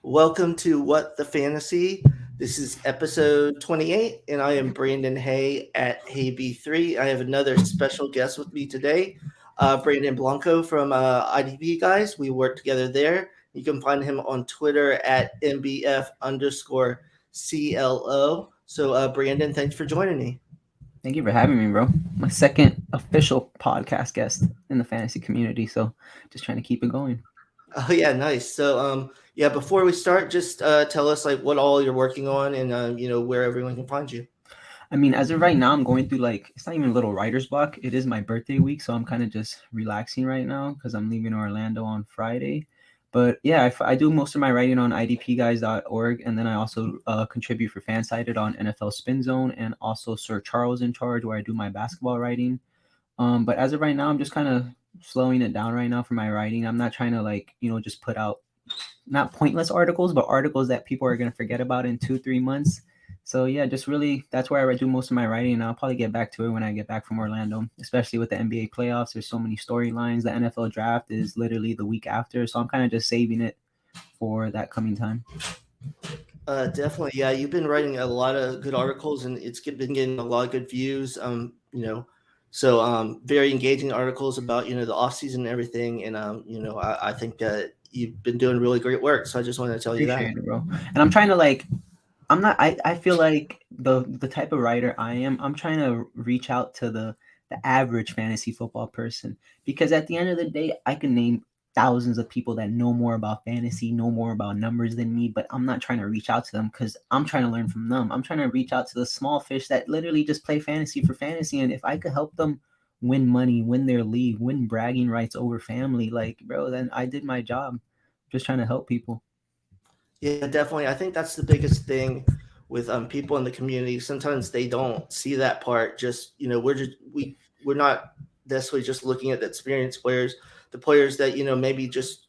Welcome to What the Fantasy. This is episode 28, and I am Brandon Hay at HayB3. I have another special guest with me today, Brandon Blanco from IDP Guys. We work together there. You can find him on Twitter at MBF underscore CLO. So, Brandon, thanks for joining me. Thank you for having me, bro. My second official podcast guest in the fantasy community. So just trying to keep it going. Oh, yeah, nice. So, yeah, before we start, just tell us like what all you're working on and, where everyone can find you. I mean, as of right now, I'm going through it's not even a little writer's block. It is my birthday week. So I'm kind of just relaxing right now because I'm leaving Orlando on Friday. But yeah, I do most of my writing on idpguys.org. And then I also contribute for Fansided on NFL Spin Zone and also Sir Charles in Charge, where I do my basketball writing. But as of right now, I'm just kind of slowing it down right now for my writing. I'm not trying to just put out not pointless articles, but articles that people are going to forget about in 2-3 months. So yeah, just really that's where I do most of my writing, and I'll probably get back to it when I get back from Orlando, especially with the NBA playoffs. There's so many storylines. The NFL draft is literally the week after, so I'm kind of just saving it for that coming time. Definitely, yeah. You've been writing a lot of good articles, and been getting a lot of good views. Very engaging articles about the off season and everything. And I think that you've been doing really great work. So I just wanted to tell you that. Appreciate it, bro. And I'm trying to I'm not I feel like the type of writer I am, I'm trying to reach out to the average fantasy football person, because at the end of the day, I can name thousands of people that know more about fantasy, know more about numbers than me, but I'm not trying to reach out to them because I'm trying to learn from them. I'm trying to reach out to the small fish that literally just play fantasy for fantasy, and if I could help them win money, win their league, win bragging rights over family, like, bro, then I did my job. Just trying to help people. Yeah, definitely. I think that's the biggest thing with people in the community. Sometimes they don't see that part. Just we're not necessarily just looking at the experienced players, the players that maybe just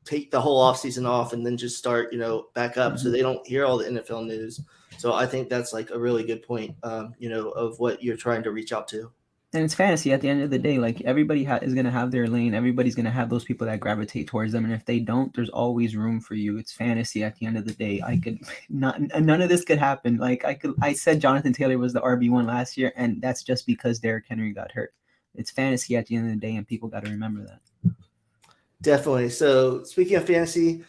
take the whole off season off and then just start back up, so they don't hear all the NFL news. So I think that's like a really good point, of what you're trying to reach out to. And it's fantasy at the end of the day. Like, everybody is going to have their lane. Everybody's going to have those people that gravitate towards them. And if they don't, there's always room for you. It's fantasy at the end of the day. I could not, none of this could happen. Like, I said Jonathan Taylor was the RB1 last year, and that's just because Derrick Henry got hurt. It's fantasy at the end of the day, and people got to remember that. Definitely. So speaking of fantasy,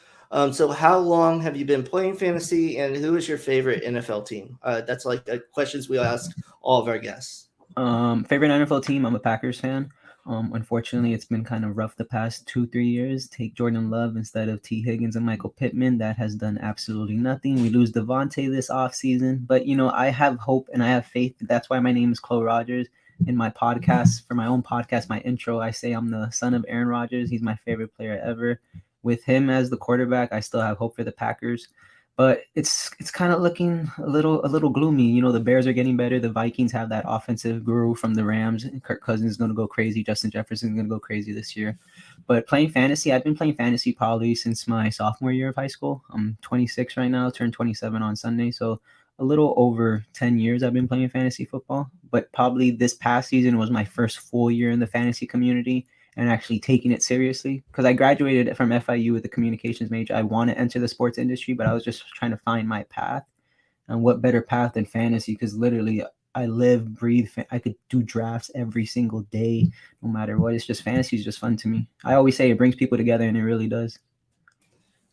so how long have you been playing fantasy, and who is your favorite NFL team? That's like questions we ask all of our guests. Favorite NFL team? I'm a Packers fan. Unfortunately, it's been kind of rough the past 2-3 years. Take Jordan Love instead of T. Higgins and Michael Pittman. That has done absolutely nothing. We lose Devontae this offseason. But, I have hope and I have faith. That's why my name is Chloe Rogers. In my podcast, for my own podcast, my intro, I say I'm the son of Aaron Rodgers. He's my favorite player ever. With him as the quarterback, I still have hope for the Packers. But it's kind of looking a little gloomy. The Bears are getting better. The Vikings have that offensive guru from the Rams. Kirk Cousins is going to go crazy. Justin Jefferson is going to go crazy this year. But playing fantasy, I've been playing fantasy probably since my sophomore year of high school. I'm 26 right now, turned 27 on Sunday. So a little over 10 years I've been playing fantasy football. But probably this past season was my first full year in the fantasy community and actually taking it seriously, because I graduated from FIU with a communications major. I want to enter the sports industry, but I was just trying to find my path. And what better path than fantasy? Because literally I live, breathe. I could do drafts every single day, no matter what. It's just fantasy is just fun to me. I always say it brings people together, and it really does.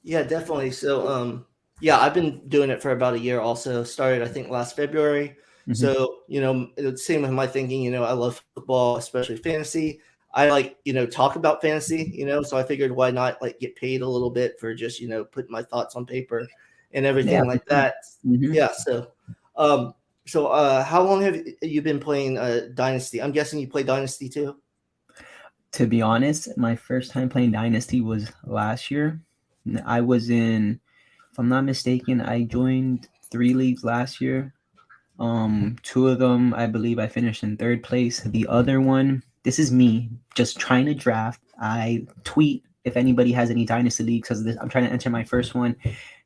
Yeah, definitely. So, yeah, I've been doing it for about a year. Also, started I think last February. Mm-hmm. So, it's same with my thinking. I love football, especially fantasy. I like talk about fantasy. So I figured why not like get paid a little bit for just putting my thoughts on paper and everything like that. Mm-hmm. Yeah. How long have you been playing Dynasty? I'm guessing you play Dynasty too. To be honest, my first time playing Dynasty was last year. I was in, if I'm not mistaken, I joined 3 leagues last year. 2 of them, I believe I finished in 3rd place. The other one, this is me just trying to draft. I tweet if anybody has any Dynasty leagues, because I'm trying to enter my first one.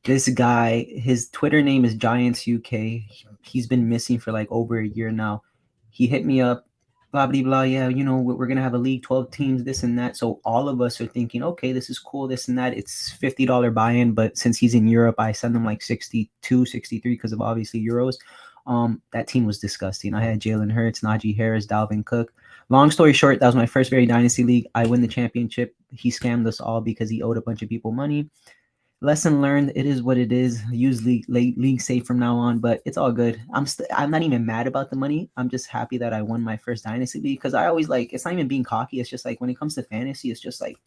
This guy, his Twitter name is Giants UK. He's been missing for like over a year now. He hit me up blah blah blah. Yeah, we're gonna have a league, 12 teams, this and that. So all of us are thinking, okay, this is cool, this and that. It's $50 buy-in, but since he's in Europe, I send him like 62, 63 because of obviously Euros. That team was disgusting. I had Jalen Hurts, Najee Harris, Dalvin Cook. Long story short, that was my first very dynasty league. I win the championship. He scammed us all because he owed a bunch of people money. Lesson learned. It is what it is. Use league safe from now on, but it's all good. I'm not even mad about the money. I'm just happy that I won my first dynasty league because I always it's not even being cocky. It's just like when it comes to fantasy, it's just like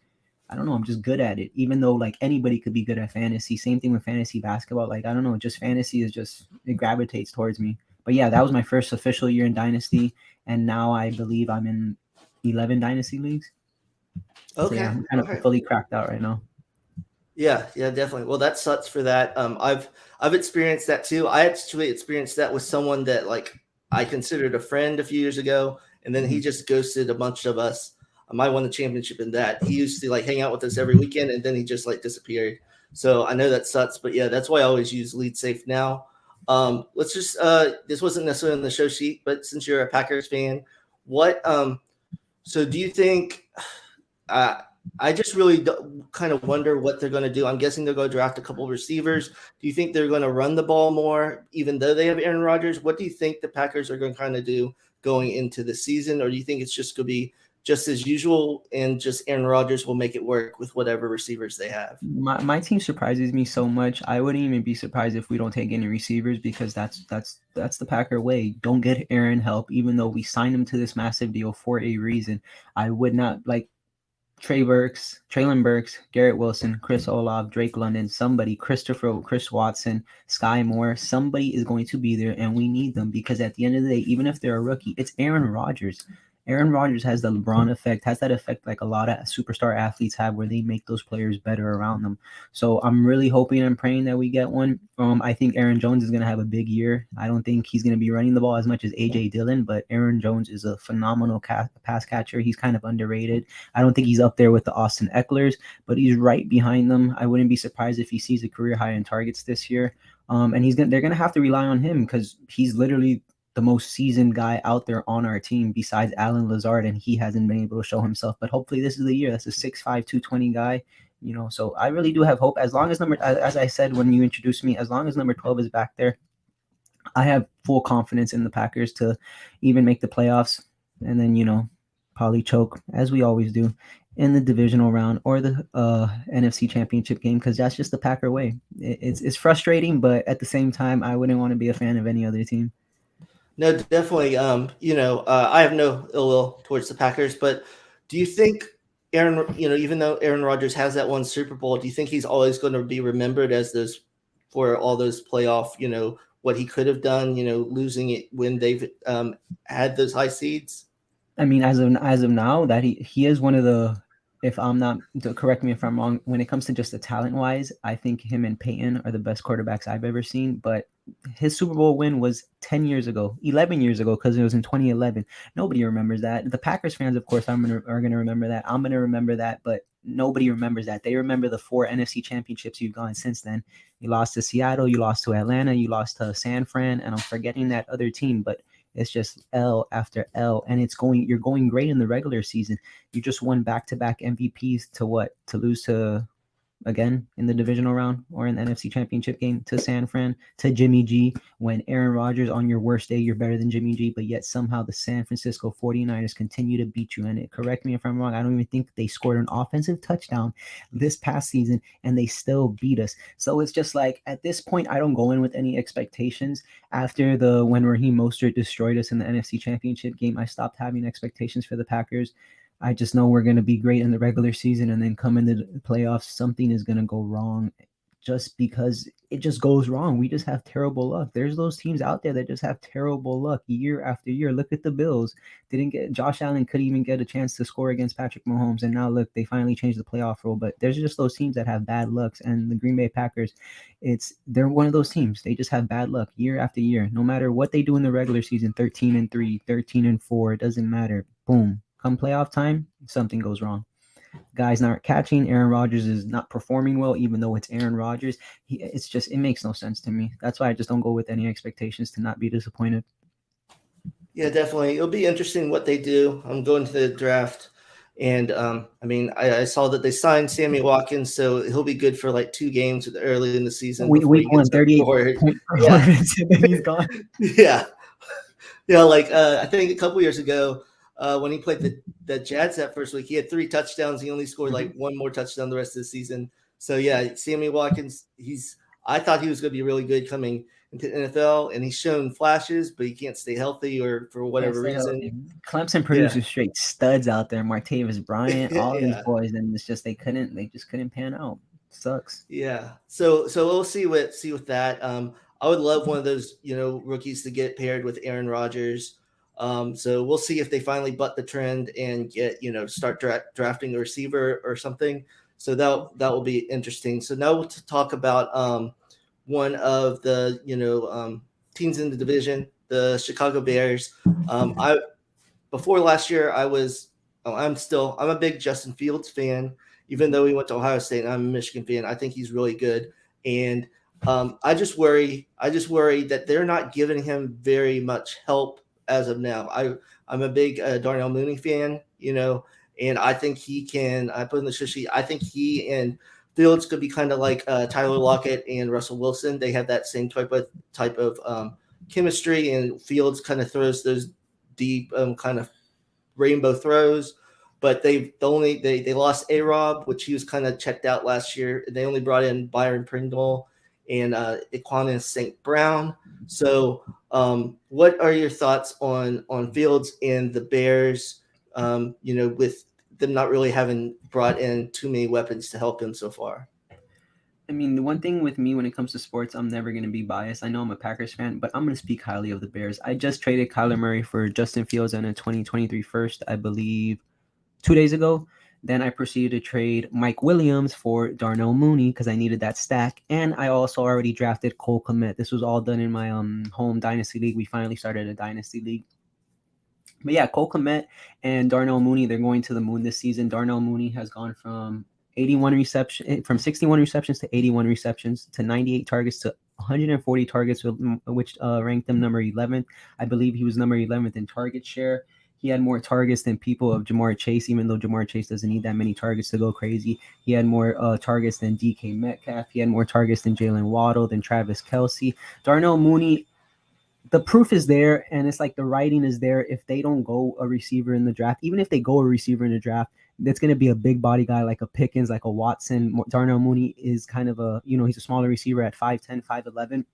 I don't know. I'm just good at it, even though like anybody could be good at fantasy. Same thing with fantasy basketball. Like I don't know, just fantasy is just it gravitates towards me. But yeah, that was my first official year in dynasty, and now I believe I'm in 11 dynasty leagues. Okay. So yeah, I'm kind of fully cracked out right now. Yeah, definitely. Well, that sucks for that. I've experienced that too. I actually experienced that with someone that like I considered a friend a few years ago, and then he just ghosted a bunch of us. I won the championship in that. He used to like hang out with us every weekend, and then he just like disappeared. So I know that sucks, but yeah, that's why I always use Lead Safe now. Let's just this wasn't necessarily on the show sheet, but since you're a Packers fan, what so do you think I just really kind of wonder what they're going to do. I'm guessing they're going to draft a couple of receivers. Do you think they're going to run the ball more, even though they have Aaron Rodgers? What do you think the Packers are going to kind of do going into the season? Or do you think it's just going to be just as usual and just Aaron Rodgers will make it work with whatever receivers they have? My team surprises me so much. I wouldn't even be surprised if we don't take any receivers because that's the Packer way. Don't get Aaron help, even though we signed him to this massive deal for a reason. I would not like Traylon Burks, Garrett Wilson, Chris Olave, Drake London, somebody, Chris Watson, Sky Moore, somebody is going to be there, and we need them because at the end of the day, even if they're a rookie, it's Aaron Rodgers. Aaron Rodgers has the LeBron effect, has that effect like a lot of superstar athletes have where they make those players better around them. So I'm really hoping and praying that we get one. I think Aaron Jones is going to have a big year. I don't think he's going to be running the ball as much as A.J. Dillon, but Aaron Jones is a phenomenal pass catcher. He's kind of underrated. I don't think he's up there with the Austin Ecklers, but he's right behind them. I wouldn't be surprised if he sees a career high in targets this year. And they're going to have to rely on him because he's literally the most seasoned guy out there on our team besides Alan Lazard, and he hasn't been able to show himself. But hopefully this is the year. That's a 6'5", 220 guy. So I really do have hope. As long as as I said when you introduced me, as long as number 12 is back there, I have full confidence in the Packers to even make the playoffs and then, probably choke, as we always do, in the divisional round or the NFC Championship game because that's just the Packer way. It's frustrating, but at the same time, I wouldn't want to be a fan of any other team. No, definitely. I have no ill will towards the Packers, but do you think Aaron, even though Aaron Rodgers has that one Super Bowl, do you think he's always going to be remembered as those for all those playoff, what he could have done, losing it when they've had those high seeds? I mean, as of now, that he is one of the. If I'm not, correct me if I'm wrong. When it comes to just the talent wise, I think him and Peyton are the best quarterbacks I've ever seen. But his Super Bowl win was 10 years ago, 11 years ago, because it was in 2011. Nobody remembers that. The Packers fans, of course, are going to remember that. I'm going to remember that, but nobody remembers that. They remember the 4 NFC championships you've gone since then. You lost to Seattle, you lost to Atlanta, you lost to San Fran, and I'm forgetting that other team, but it's just L after L, and you're going great in the regular season. You just won back-to-back MVPs to lose to again in the divisional round or in the NFC Championship game to San Fran, to Jimmy G, when Aaron Rodgers, on your worst day, you're better than Jimmy G, but yet somehow the San Francisco 49ers continue to beat you. And correct me if I'm wrong, I don't even think they scored an offensive touchdown this past season, and they still beat us. So it's just like, at this point, I don't go in with any expectations. After when Raheem Mostert destroyed us in the NFC Championship game, I stopped having expectations for the Packers. I just know we're going to be great in the regular season, and then come into the playoffs, something is going to go wrong just because it just goes wrong. We just have terrible luck. There's those teams out there that just have terrible luck year after year. Look at the Bills. Josh Allen couldn't even get a chance to score against Patrick Mahomes, and now look, they finally changed the playoff rule. But there's just those teams that have bad lucks, and the Green Bay Packers, they're one of those teams. They just have bad luck year after year. No matter what they do in the regular season, 13-3, 13-4, it doesn't matter. Boom. Come playoff time, something goes wrong. Guys not catching. Aaron Rodgers is not performing well, even though it's Aaron Rodgers. It makes no sense to me. That's why I just don't go with any expectations to not be disappointed. Yeah, definitely. It'll be interesting what they do. I'm going to the draft, and I mean, I saw that they signed Sammy Watkins, so he'll be good for like 2 games early in the season before he Week gets one, hurt. 38 Or point yeah, performance, and then he's gone. yeah, yeah. Like I think a couple years ago, when he played the Jazz that first week, he had 3 touchdowns. He only scored Mhm. like one more touchdown the rest of the season. So yeah, Sammy Watkins, he's. I thought he was going to be really good coming into the NFL, and he's shown flashes, but he can't stay healthy or for Can't whatever stay reason. healthy. Clemson Yeah, produces straight studs out there. Martavis Bryant, all these yeah, boys, and it's just they just couldn't pan out. Sucks. yeah. So we'll see with that. I would love one of those rookies to get paired with Aaron Rodgers. So we'll see if they finally butt the trend and get start drafting a receiver or something. So that will be interesting. So now we'll talk about one of the teams in the division, the Chicago Bears. I Before last year, I'm a big Justin Fields fan, even though he went to Ohio State. And I'm a Michigan fan. I think he's really good, and I just worry that they're not giving him very much help as of now. I'm a big Darnell Mooney fan, and I think he can. I put in the show sheet. I think he and Fields could be kind of like Tyler Lockett and Russell Wilson. They have that same type of chemistry, and Fields kind of throws those deep kind of rainbow throws. But they lost A Rob, which he was kind of checked out last year. They only brought in Byron Pringle and Equanimous St. Brown. So, what are your thoughts on Fields and the Bears? With them not really having brought in too many weapons to help him so far. I mean, the one thing with me when it comes to sports, I'm never going to be biased. I know I'm a Packers fan, but I'm going to speak highly of the Bears. I just traded Kyler Murray for Justin Fields and a 2023 first, I believe, 2 days ago. Then I proceeded to trade Mike Williams for Darnell Mooney because I needed that stack. And I also already drafted Cole Kmet. This was all done in my home dynasty league. We finally started a dynasty league. But yeah, Cole Kmet and Darnell Mooney, they're going to the moon this season. Darnell Mooney has gone from 61 receptions to 81 receptions to 98 targets to 140 targets, which ranked him number 11th. I believe he was number 11th in target share. He had more targets than people of Jamar Chase, even though Jamar Chase doesn't need that many targets to go crazy. He had more targets than DK Metcalf. He had more targets than Jalen Waddle, than Travis Kelce. Darnell Mooney, the proof is there, and it's like the writing is there. If they don't go a receiver in the draft, even if they go a receiver in the draft, that's going to be a big body guy like a Pickens, like a Watson. Darnell Mooney is kind of he's a smaller receiver at 5'10", 5'11".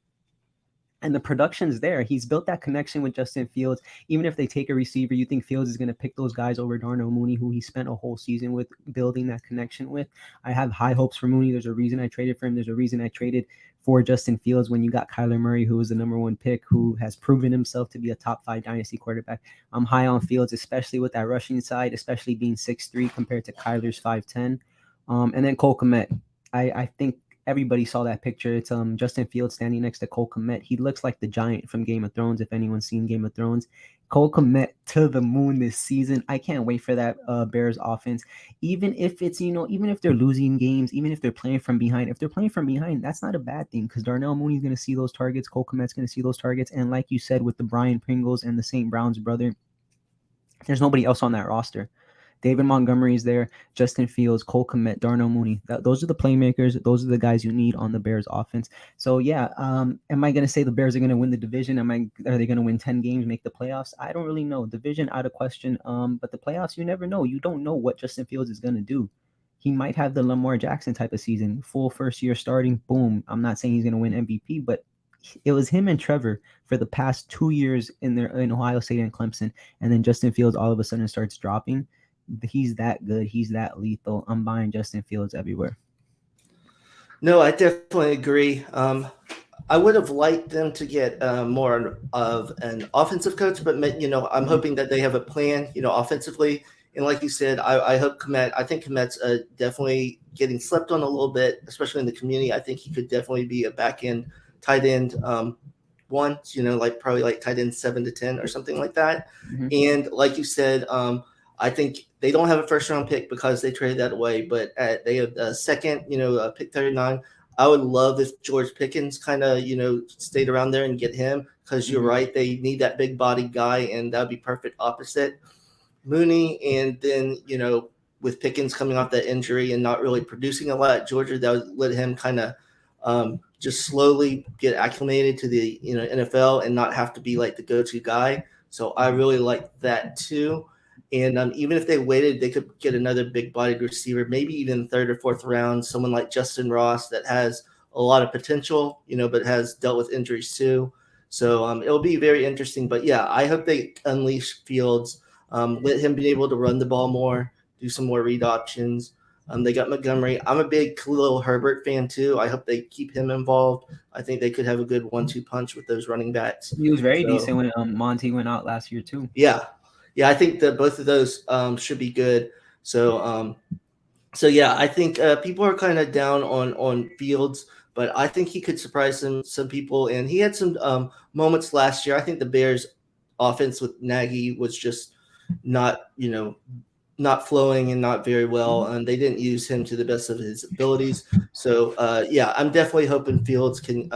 And the production's there. He's built that connection with Justin Fields. Even if they take a receiver, you think Fields is going to pick those guys over Darnell Mooney, who he spent a whole season with building that connection with. I have high hopes for Mooney. There's a reason I traded for him. There's a reason I traded for Justin Fields when you got Kyler Murray, who was the number one pick, who has proven himself to be a top 5 dynasty quarterback. I'm high on Fields, especially with that rushing side, especially being 6'3" compared to Kyler's 5'10". And then Cole Kmet. I think everybody saw that picture. It's Justin Fields standing next to Cole Kmet. He looks like the giant from Game of Thrones, if anyone's seen Game of Thrones. Cole Kmet to the moon this season. I can't wait for that Bears offense. Even if it's, even if they're losing games, even if they're playing from behind, if they're playing from behind, that's not a bad thing because Darnell Mooney's going to see those targets. Cole Kmet's going to see those targets. And like you said, with the Brian Pringles and the St. Brown's brother, there's nobody else on that roster. David Montgomery's there, Justin Fields, Cole Kmet, Darnell Mooney. Those are the playmakers. Those are the guys you need on the Bears offense. So yeah, am I going to say the Bears are going to win the division? Are they going to win 10 games, make the playoffs? I don't really know. Division out of question. But the playoffs, you never know. You don't know what Justin Fields is going to do. He might have the Lamar Jackson type of season, full first year starting. Boom. I'm not saying he's going to win MVP, but it was him and Trevor for the past 2 years in Ohio State and Clemson, and then Justin Fields all of a sudden starts dropping. He's that good. He's that lethal. I'm buying Justin Fields everywhere. No, I definitely agree. I would have liked them to get more of an offensive coach, but I'm hoping that they have a plan, offensively. And like you said, I hope Kmet. I think Kmet's definitely getting slept on a little bit, especially in the community. I think he could definitely be a back end tight end one, like probably like tight end 7 to 10 or something like that. Mm-hmm. And like you said, I think they don't have a first round pick because they traded that away, but they have a second, pick 39. I would love if George Pickens kind of, stayed around there and get him, because you're Mhm. right. They need that big body guy, and that would be perfect opposite Mooney. And then, with Pickens coming off that injury and not really producing a lot at Georgia, that would let him kind of just slowly get acclimated to the NFL and not have to be like the go-to guy. So I really like that too. And even if they waited, they could get another big-bodied receiver, maybe even third or fourth round, someone like Justin Ross that has a lot of potential, but has dealt with injuries too. So it'll be very interesting. But yeah, I hope they unleash Fields, let him be able to run the ball more, do some more read options. They got Montgomery. I'm a big Khalil Herbert fan too. I hope they keep him involved. I think they could have a good 1-2 punch with those running backs. He was very So, decent when Monty went out last year too. yeah, I think that both of those should be good. So yeah, I think people are kind of down on Fields, but I think he could surprise some people. And he had some moments last year. I think the Bears' offense with Nagy was just not not flowing and not very well, and they didn't use him to the best of his abilities. So yeah, I'm definitely hoping Fields can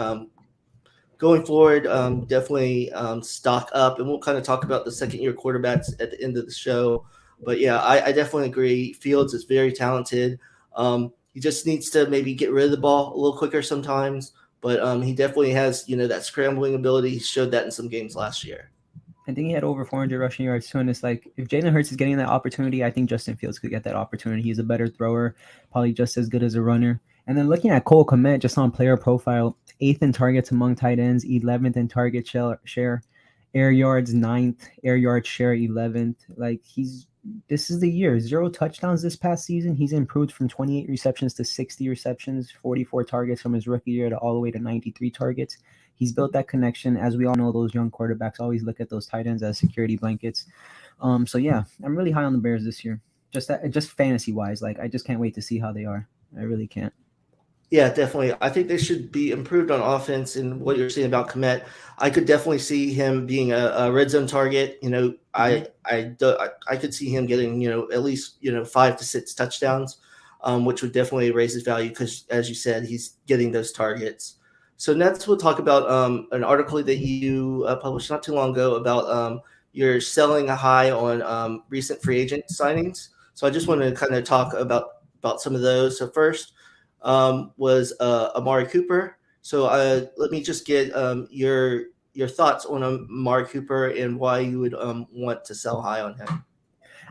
going forward, definitely stock up, and we'll kind of talk about the second year quarterbacks at the end of the show. But yeah, I definitely agree. Fields is very talented. He just needs to maybe get rid of the ball a little quicker sometimes. But he definitely has, that scrambling ability. He showed that in some games last year. I think he had over 400 rushing yards too. And it's like, if Jalen Hurts is getting that opportunity, I think Justin Fields could get that opportunity. He's a better thrower, probably just as good as a runner. And then looking at Cole Kmet, just on player profile, 8th in targets among tight ends, 11th in target share, air yards 9th, air yard share 11th. Like, this is the year. 0 touchdowns this past season. He's improved from 28 receptions to 60 receptions, 44 targets from his rookie year to all the way to 93 targets. He's built that connection. As we all know, those young quarterbacks always look at those tight ends as security blankets. So yeah, I'm really high on the Bears this year. Just fantasy wise, like, I just can't wait to see how they are. I really can't. Yeah, definitely. I think they should be improved on offense. And what you're saying about Komet, I could definitely see him being a red zone target. I could see him getting at least 5 to 6 touchdowns, which would definitely raise his value because, as you said, he's getting those targets. So next, we'll talk about an article that you published not too long ago about you're selling a high on recent free agent signings. So I just want to kind of talk about some of those. So first was Amari Cooper. So let me just get your thoughts on Amari Cooper and why you would want to sell high on him.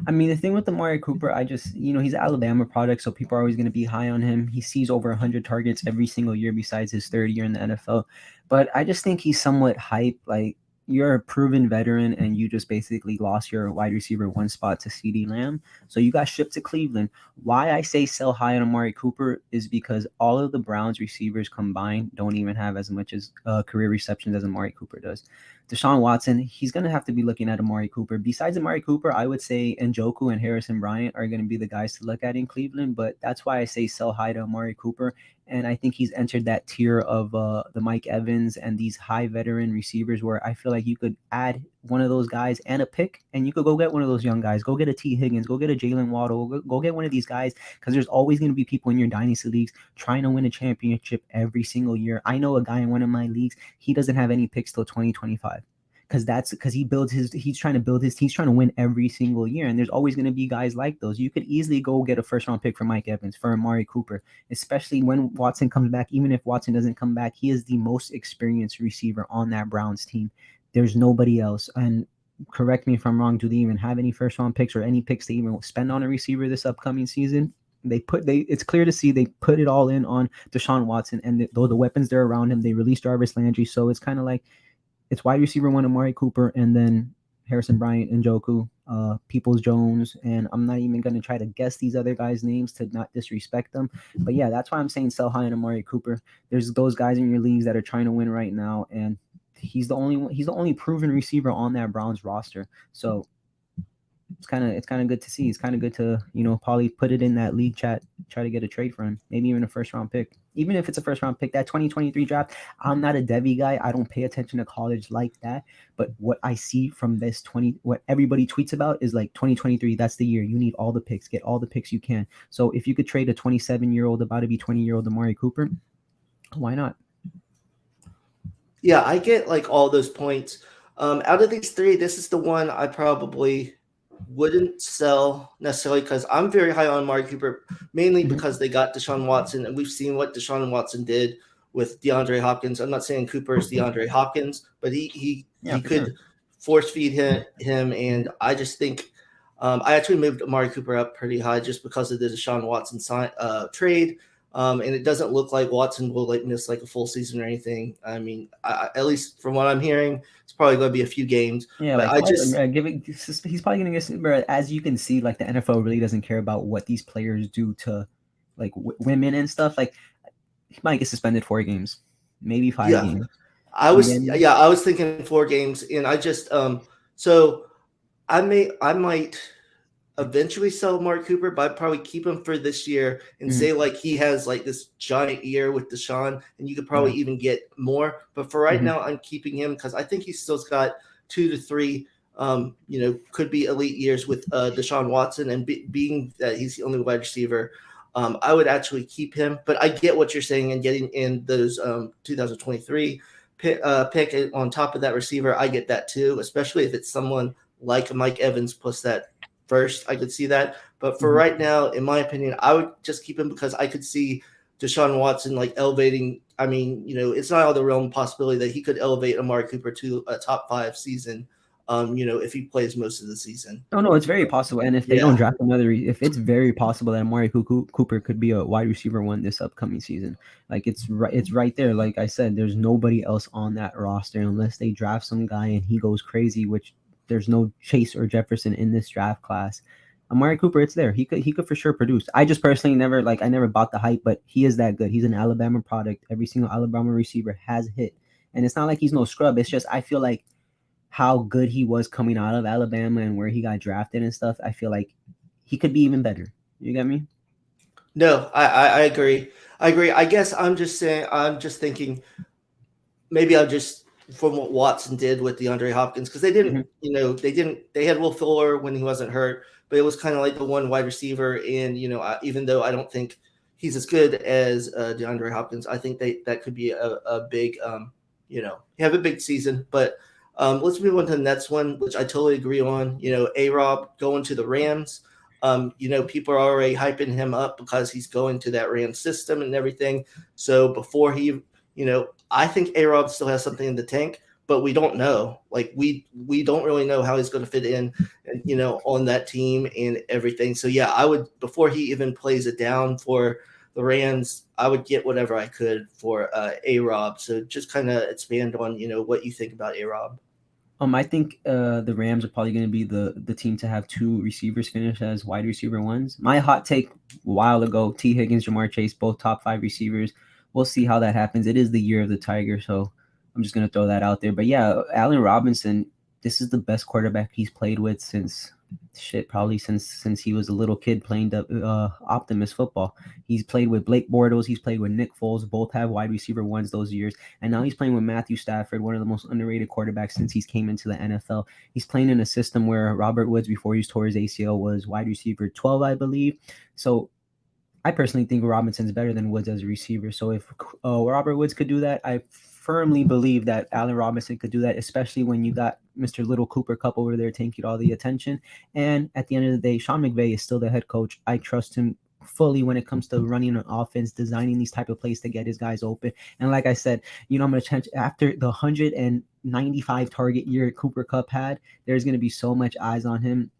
I mean, the thing with Amari Cooper, I just, he's an Alabama product, so people are always going to be high on him. He sees over 100 targets every single year besides his third year in the NFL. But I just think he's somewhat hype. Like, you're a proven veteran and you just basically lost your wide receiver 1 spot to CeeDee Lamb. So you got shipped to Cleveland. Why I say sell high on Amari Cooper is because all of the Browns receivers combined don't even have as much as career receptions as Amari Cooper does. Deshaun Watson, he's going to have to be looking at Amari Cooper. Besides Amari Cooper, I would say Njoku and Harrison Bryant are going to be the guys to look at in Cleveland, but that's why I say sell high to Amari Cooper. And I think he's entered that tier of the Mike Evans and these high veteran receivers where I feel like you could add one of those guys and a pick, and you could go get one of those young guys. Go get a T. Higgins. Go get a Jalen Waddle. Go get one of these guys, because there's always going to be people in your dynasty leagues trying to win a championship every single year. I know a guy in one of my leagues, he doesn't have any picks till 2025. Because he's trying to win every single year. And there's always going to be guys like those. You could easily go get a first round pick for Mike Evans, for Amari Cooper, especially when Watson comes back. Even if Watson doesn't come back, he is the most experienced receiver on that Browns team. There's nobody else. And correct me if I'm wrong, do they even have any first round picks or any picks to even spend on a receiver this upcoming season? It's clear to see they put it all in on Deshaun Watson, and though the weapons they're around him, they released Jarvis Landry. So it's kind of like, it's wide receiver 1 Amari Cooper, and then Harrison Bryant, Njoku, Peoples-Jones, and I'm not even going to try to guess these other guys' names to not disrespect them. But yeah, that's why I'm saying sell high on Amari Cooper. There's those guys in your leagues that are trying to win right now, and he's the only proven receiver on that Browns roster. So it's kind of good to see. It's kind of good to, probably put it in that league chat, try to get a trade for him, maybe even a first round pick. Even if it's a first round pick, that 2023 draft, I'm not a Devi guy. I don't pay attention to college like that. But what I see from this what everybody tweets about is like 2023, that's the year. You need all the picks, get all the picks you can. So if you could trade a 27-year-old, about to be 20-year-old Amari Cooper, Why not? Yeah, I get like all those points. Out of these three, this is the one I probably wouldn't sell necessarily because I'm very high on Amari Cooper, mainly Mhm. because they got Deshaun Watson, and we've seen what Deshaun Watson did with DeAndre Hopkins. I'm not saying Cooper is DeAndre Hopkins, but Yeah, he for sure. could force feed him, and I just think I actually moved Amari Cooper up pretty high just because of the Deshaun Watson trade. And it doesn't look like Watson will like miss like a full season or anything. I mean, at least from what I'm hearing, it's probably going to be a few games. Yeah, But like I just, he's probably gonna get. But as you can see, like the NFL really doesn't care about what these players do to like women and stuff. Like he might get suspended 4 games, maybe 5 yeah, games. You get me? I was thinking 4 games, and I just, so I might eventually sell Mark Cooper, but I'd probably keep him for this year and Mhm. say like he has like this giant year with Deshaun, and you could probably Yeah. even get more. But for right Mhm. now, I'm keeping him because I think he's still got 2 to 3, could be elite years with Deshaun Watson, and being that he's the only wide receiver. I would actually keep him, but I get what you're saying and getting in those 2023 pick on top of that receiver. I get that too, especially if it's someone like Mike Evans plus that first. I could see that. But for Mhm. right now, in my opinion, I would just keep him because I could see Deshaun Watson like elevating. I mean, it's not out of the realm possibility that he could elevate Amari Cooper to a top 5 season, if he plays most of the season. Oh no, it's very possible. And if they don't Yeah. draft another, if it's very possible that Amari Cooper could be a wide receiver one this upcoming season, like it's right there. Like I said, there's nobody else on that roster unless they draft some guy and he goes crazy, which there's no Chase or Jefferson in this draft class. Amari Cooper, it's there. He could for sure produce. I just personally I never bought the hype, but he is that good. He's an Alabama product. Every single Alabama receiver has hit, and it's not like he's no scrub. It's just I feel like how good he was coming out of Alabama and where he got drafted and stuff, I feel like he could be even better. You get me? No, I agree. I agree. I guess I'm just saying. I'm just thinking maybe I'll just from what Watson did with DeAndre Hopkins because Mm-hmm. they had Will Fuller when he wasn't hurt, but it was kind of like the one wide receiver. And even though I don't think he's as good as DeAndre Hopkins, I think that could be a big have a big season. But let's move on to the next one, which I totally agree on. A-Rob going to the Rams. People are already hyping him up because he's going to that Rams system and everything. So before he I think A-Rob still has something in the tank, but we don't know. Like we don't really know how he's going to fit in, and on that team and everything. So yeah, I would before he even plays it down for the Rams, I would get whatever I could for A-Rob. So just kind of expand on what you think about A-Rob. I think the Rams are probably going to be the team to have 2 receivers finish as wide receiver ones. My hot take a while ago: T. Higgins, Jamar Chase, both top 5 receivers. We'll see how that happens. It is the year of the Tiger, so I'm just going to throw that out there. But yeah, Allen Robinson, this is the best quarterback he's played with since probably since he was a little kid playing the Optimus football. He's played with Blake Bortles, he's played with Nick Foles, both have wide receiver ones those years, and now he's playing with Matthew Stafford, one of the most underrated quarterbacks since he's came into the NFL. He's playing in a system where Robert Woods, before he tore his ACL, was wide receiver 12, I believe. So I personally think Robinson's better than Woods as a receiver. So if Robert Woods could do that, I firmly believe that Allen Robinson could do that, especially when you got Mr. Little Cooper Cup over there taking all the attention. And at the end of the day, Sean McVay is still the head coach. I trust him fully when it comes to running an offense, designing these type of plays to get his guys open. And like I said, I'm going to change after the 195 target year Cooper Cup had. There's going to be so much eyes on him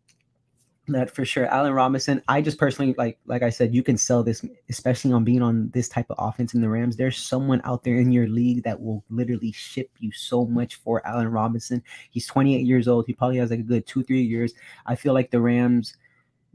that for sure. Allen Robinson, I just personally like I said, you can sell this, especially on being on this type of offense in the Rams. There's someone out there in your league that will literally ship you so much for Allen Robinson. He's 28 years old. He probably has like a good 2-3 years. I feel like the Rams,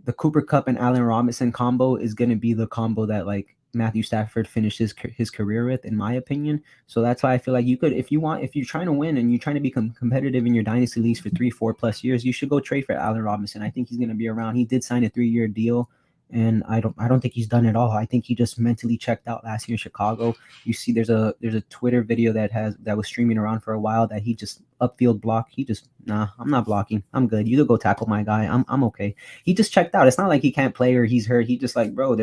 the Cooper Cup and Allen Robinson combo is going to be the combo that like Matthew Stafford finishes his career with, in my opinion. So that's why I feel like you could, if you're trying to win and you're trying to become competitive in your dynasty leagues for 3-4 plus years, you should go trade for Allen Robinson. I think he's going to be around. He did sign a 3-year deal, and I don't think he's done it all. I think he just mentally checked out last year in Chicago. You see, there's a Twitter video that was streaming around for a while that he just upfield block. He just I'm not blocking. I'm good. You could go tackle my guy. I'm okay. He just checked out. It's not like he can't play or he's hurt. He just like, bro,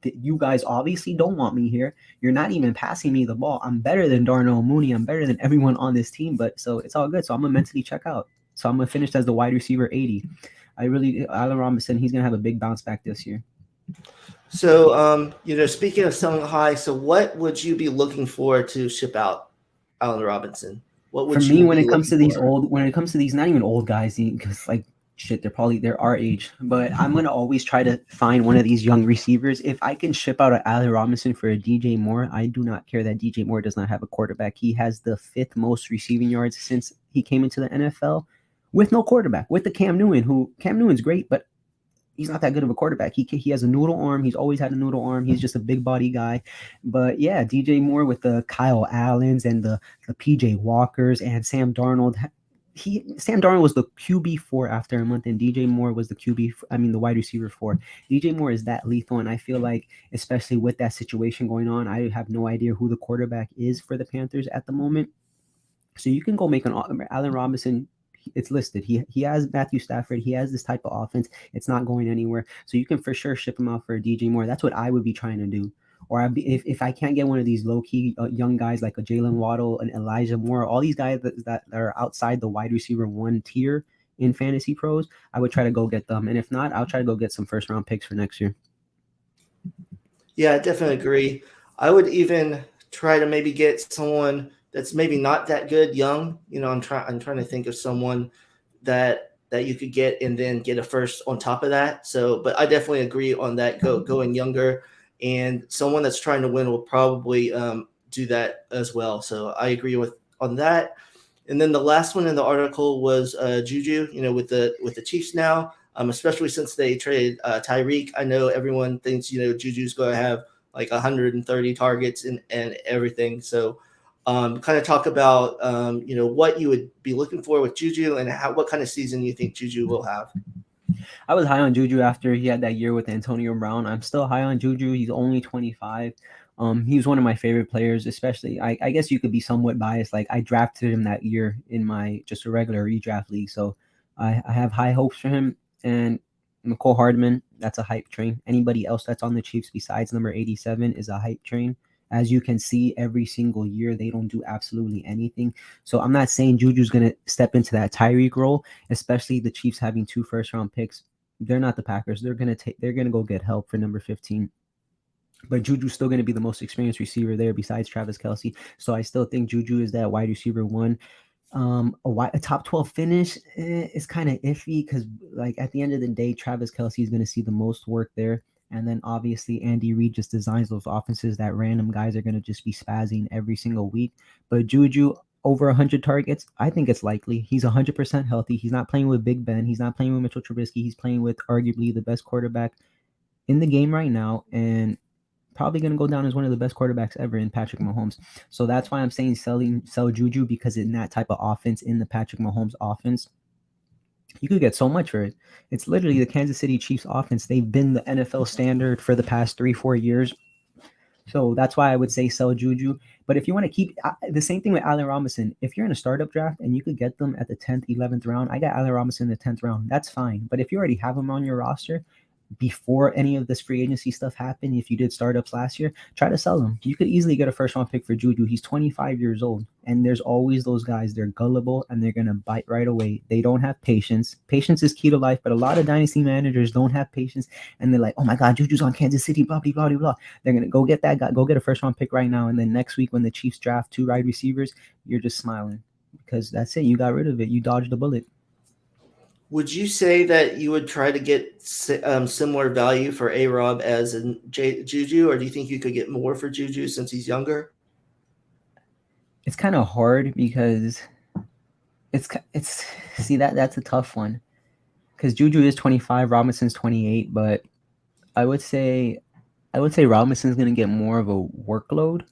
You guys obviously don't want me here. You're not even passing me the ball. I'm better than Darnell Mooney. I'm better than everyone on this team. But so it's all good. So I'm gonna mentally check out. So I'm gonna finish as the wide receiver 80. Allen Robinson, he's gonna have a big bounce back this year. So, speaking of selling high, so what would you be looking for to ship out Allen Robinson? What would For you me, when be it comes to looking these for? when it comes to these not even old guys, because like shit, they're our age. But I'm gonna always try to find one of these young receivers. If I can ship out an Allen Robinson for a DJ Moore, I do not care that DJ Moore does not have a quarterback. He has the 5th most receiving yards since he came into the NFL with no quarterback. With the Cam Newton's great, but he's not that good of a quarterback. He has a noodle arm. He's always had a noodle arm. He's just a big body guy. But yeah, DJ Moore with the Kyle Allens and the PJ Walkers and Sam Darnold. Sam Darnold was the QB4 after a month, and DJ Moore was the wide receiver 4. DJ Moore is that lethal, and I feel like, especially with that situation going on, I have no idea who the quarterback is for the Panthers at the moment. So you can go make an Allen Robinson. It's listed. He has Matthew Stafford. He has this type of offense. It's not going anywhere. So you can for sure ship him out for a DJ Moore. That's what I would be trying to do. Or if I can't get one of these low key young guys like a Jalen Waddle and Elijah Moore, all these guys that are outside the wide receiver 1 tier in fantasy pros, I would try to go get them. And if not, I'll try to go get some first round picks for next year. Yeah, I definitely agree. I would even try to maybe get someone that's maybe not that good young. I'm trying to think of someone that you could get and then get a first on top of that. So, but I definitely agree on that. Going younger, and someone that's trying to win will probably do that as well. So I agree on that. And then the last one in the article was Juju. With the Chiefs now, especially since they traded Tyreek. I know everyone thinks Juju's going to have like 130 targets and everything. So kind of talk about what you would be looking for with Juju and what kind of season you think Juju will have. I was high on Juju after he had that year with Antonio Brown. I'm still high on Juju. He's only 25. He was one of my favorite players, especially. I guess you could be somewhat biased. Like I drafted him that year in my just a regular redraft league, so I have high hopes for him. And McCole Hardman, that's a hype train. Anybody else that's on the Chiefs besides number 87 is a hype train. As you can see, every single year they don't do absolutely anything. So I'm not saying Juju's going to step into that Tyreek role, especially the Chiefs having 2 first-round picks. They're not the Packers. They're going to go get help for number 15. But Juju's still going to be the most experienced receiver there besides Travis Kelce. So I still think Juju is that wide receiver 1. A top 12 finish is kind of iffy because, like, at the end of the day, Travis Kelce is going to see the most work there. And then obviously Andy Reid just designs those offenses that random guys are going to just be spazzing every single week. But Juju over 100 targets, I think it's likely. He's 100% healthy. He's not playing with Big Ben. He's not playing with Mitchell Trubisky. He's playing with arguably the best quarterback in the game right now, and probably going to go down as one of the best quarterbacks ever in Patrick Mahomes. So that's why I'm saying sell Juju, because in that type of offense, in the Patrick Mahomes offense, you could get so much for it. It's literally the Kansas City Chiefs offense. They've been the NFL standard for the past 3-4 years. So that's why I would say sell Juju. But if you want to keep the same thing with Allen Robinson, if you're in a startup draft and you could get them at the 10th, 11th round, I got Allen Robinson in the 10th round. That's fine. But if you already have him on your roster, before any of this free agency stuff happened, if you did startups last year, try to sell them. You could easily get a first round pick for Juju. He's 25 years old. And there's always those guys. They're gullible and they're going to bite right away. They don't have patience. Patience is key to life, but a lot of dynasty managers don't have patience. And they're like, oh my God, Juju's on Kansas City, blah, blah, blah, blah. They're going to go get that guy, go get a first round pick right now. And then next week when the Chiefs draft 2 wide receivers, you're just smiling because that's it. You got rid of it. You dodged the bullet. Would you say that you would try to get similar value for A-Rob as in Juju, or do you think you could get more for Juju since he's younger? It's kind of hard because it's that's a tough one because Juju is 25, Robinson's 28, but I would say Robinson's going to get more of a workload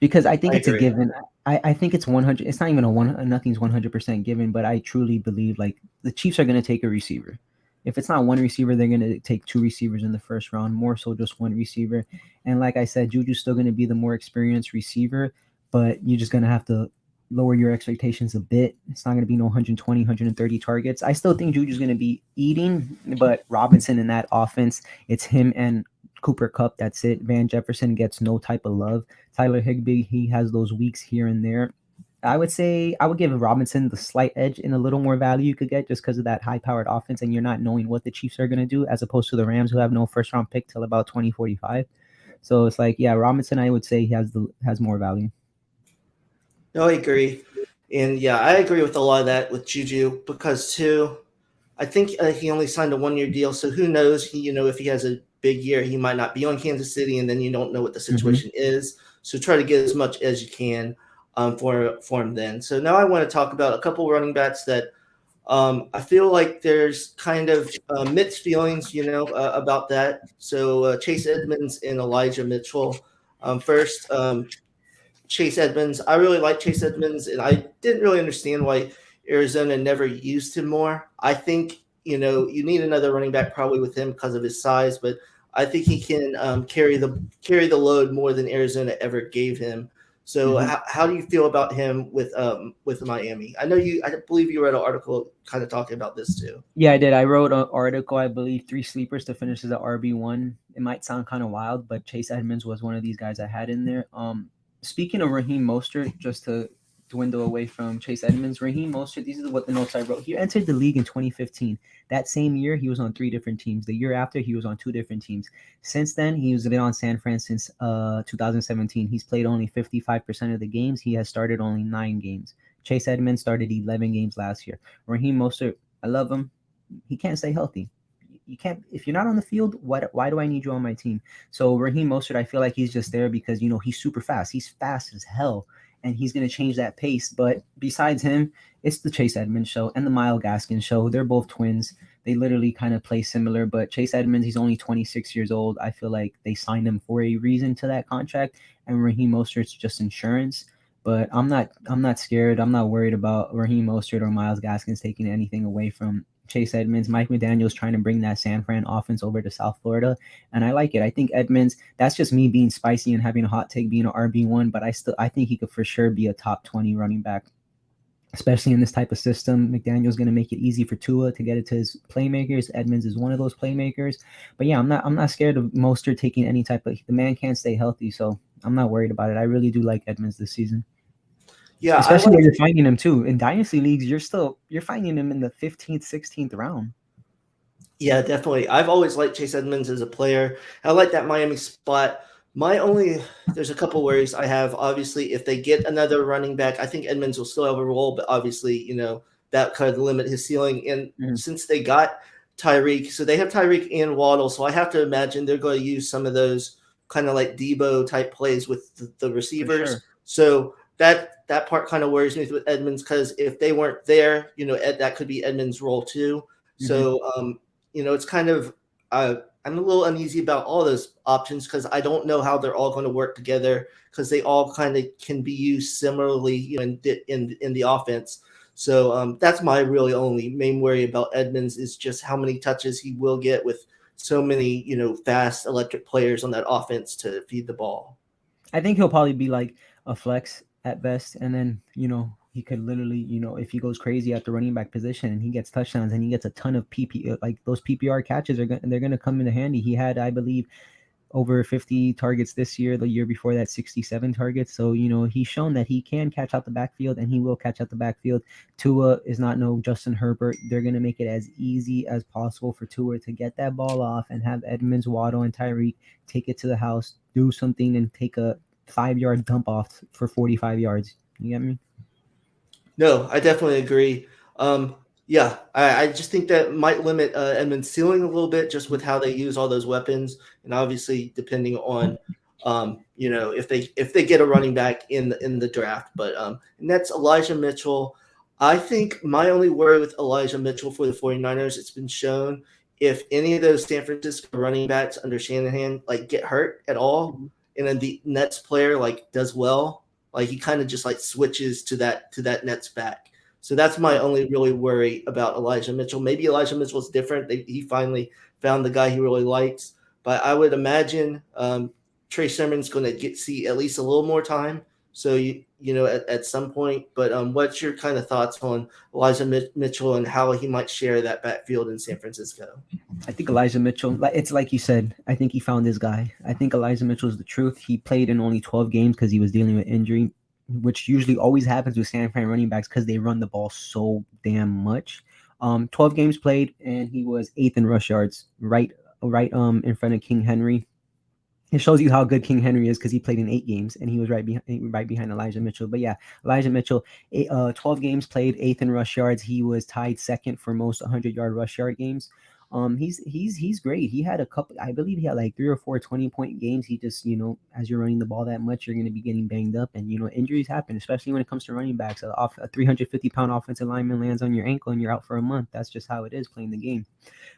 because I think it's a given. I think it's 100. It's not even nothing's 100% given, but I truly believe like the Chiefs are going to take a receiver. If it's not one receiver, they're going to take 2 receivers in the first round, more so just one receiver. And like I said, Juju's still going to be the more experienced receiver, but you're just going to have to lower your expectations a bit. It's not going to be no 120, 130 targets. I still think Juju's going to be eating, but Robinson in that offense, it's him and Cooper Kupp, that's it. Van Jefferson gets no type of love. Tyler Higbee, he has those weeks here and there. I would say I would give Robinson the slight edge in a little more value you could get just because of that high-powered offense and you're not knowing what the Chiefs are going to do as opposed to the Rams who have no first-round pick till about 2045. So it's like, yeah, Robinson, I would say he has more value. No, I agree. And yeah, I agree with a lot of that with Juju because too, I think he only signed a 1-year deal. So who knows, if he has a big year, he might not be on Kansas City and then you don't know what the situation is. So try to get as much as you can for him then. So now I want to talk about a couple running backs that I feel like there's kind of mixed feelings, about that. So Chase Edmonds and Elijah Mitchell. First, Chase Edmonds. I really like Chase Edmonds, and I didn't really understand why Arizona never used him more. I think, you need another running back probably with him because of his size, but I think he can carry the load more than Arizona ever gave him. So how do you feel about him with Miami? I believe you read an article kind of talking about this too. Yeah, I did. I wrote an article, I believe, 3 sleepers to finish as an RB1. It might sound kind of wild, but Chase Edmonds was one of these guys I had in there. Speaking of Raheem Mostert, just to dwindle away from Chase Edmonds, Raheem Mostert, these are what the notes I wrote. He entered the league in 2015. That same year, he was on 3 different teams. The year after, he was on 2 different teams. Since then, he's been on San Fran since 2017. He's played only 55% of the games. He has started only 9 games. Chase Edmonds started 11 games last year. Raheem Mostert, I love him. He can't stay healthy. You can't, if you're not on the field, why do I need you on my team? So Raheem Mostert, I feel like he's just there because, he's super fast. He's fast as hell, and he's going to change that pace. But besides him, it's the Chase Edmonds show and the Myles Gaskin show. They're both twins. They literally kind of play similar, but Chase Edmonds, he's only 26 years old. I feel like they signed him for a reason to that contract, and Raheem Mostert's just insurance. But I'm not scared. I'm not worried about Raheem Mostert or Myles Gaskins taking anything away from Chase Edmonds. Mike McDaniel's trying to bring that San Fran offense over to South Florida, and I like it. I think Edmonds, that's just me being spicy and having a hot take being an RB1, but I think he could for sure be a top 20 running back, especially in this type of system. McDaniel's going to make it easy for Tua to get it to his playmakers. Edmonds is one of those playmakers. But yeah, I'm not scared of Mostert taking any type of, the man can't stay healthy, so I'm not worried about it. I really do like Edmonds this season. Yeah, especially when you're finding him too in dynasty leagues. You're finding him in the 15th, 16th round. Yeah, definitely. I've always liked Chase Edmonds as a player. I like that Miami spot. There's a couple worries I have. Obviously, if they get another running back, I think Edmonds will still have a role, but obviously, that could limit his ceiling. And since they got Tyreek, so they have Tyreek and Waddle, so I have to imagine they're going to use some of those kind of like Debo type plays with the receivers. Sure. So that part kind of worries me with Edmonds because if they weren't there, that could be Edmonds' role too. So, it's kind of I'm a little uneasy about all those options because I don't know how they're all going to work together because they all kind of can be used similarly, in the offense. So that's my really only main worry about Edmonds is just how many touches he will get with so many, fast electric players on that offense to feed the ball. I think he'll probably be like a flex at best, and then he could literally, if he goes crazy at the running back position and he gets touchdowns and he gets a ton of like those PPR catches they're gonna come into handy. He had, I believe, over 50 targets this year. The year before that, 67 targets. So he's shown that he can catch out the backfield, and he will catch out the backfield. Tua is not no Justin Herbert. They're gonna make it as easy as possible for Tua to get that ball off and have Edmonds, Waddle, and Tyreek take it to the house, do something, and take a 5-yard dump off for 45 yards. You get me? No, I definitely agree. Yeah, I just think that might limit Edmonds' ceiling a little bit just with how they use all those weapons. And obviously, depending on, if they get a running back in the draft. But and that's Elijah Mitchell. I think my only worry with Elijah Mitchell for the 49ers, it's been shown if any of those San Francisco running backs under Shanahan get hurt at all, and then the Nets player does well, he kind of just switches to that Nets back. So that's my only really worry about Elijah Mitchell. Maybe Elijah Mitchell's different. He finally found the guy he really likes, but I would imagine Trey Sermon's going to see at least a little more time. So at some point. But what's your kind of thoughts on Elijah Mitchell and how he might share that backfield in San Francisco? I think Elijah Mitchell, it's like you said, I think he found his guy. I think Elijah Mitchell is the truth. He played in only 12 games because he was dealing with injury, which usually always happens with San Fran running backs because they run the ball so damn much. 12 games played, and he was 8th in rush yards, right in front of King Henry. It shows you how good King Henry is because he played in 8 games and he was right behind Elijah Mitchell. But yeah, Elijah Mitchell, 12 games played, 8th in rush yards. He was tied second for most 100-yard rush yard games. He's great. He had a couple. I believe he had like 3 or 4 20-point games. He just, as you're running the ball that much, you're going to be getting banged up, and injuries happen, especially when it comes to running backs. A 350-pound offensive lineman lands on your ankle and you're out for a month. That's just how it is playing the game.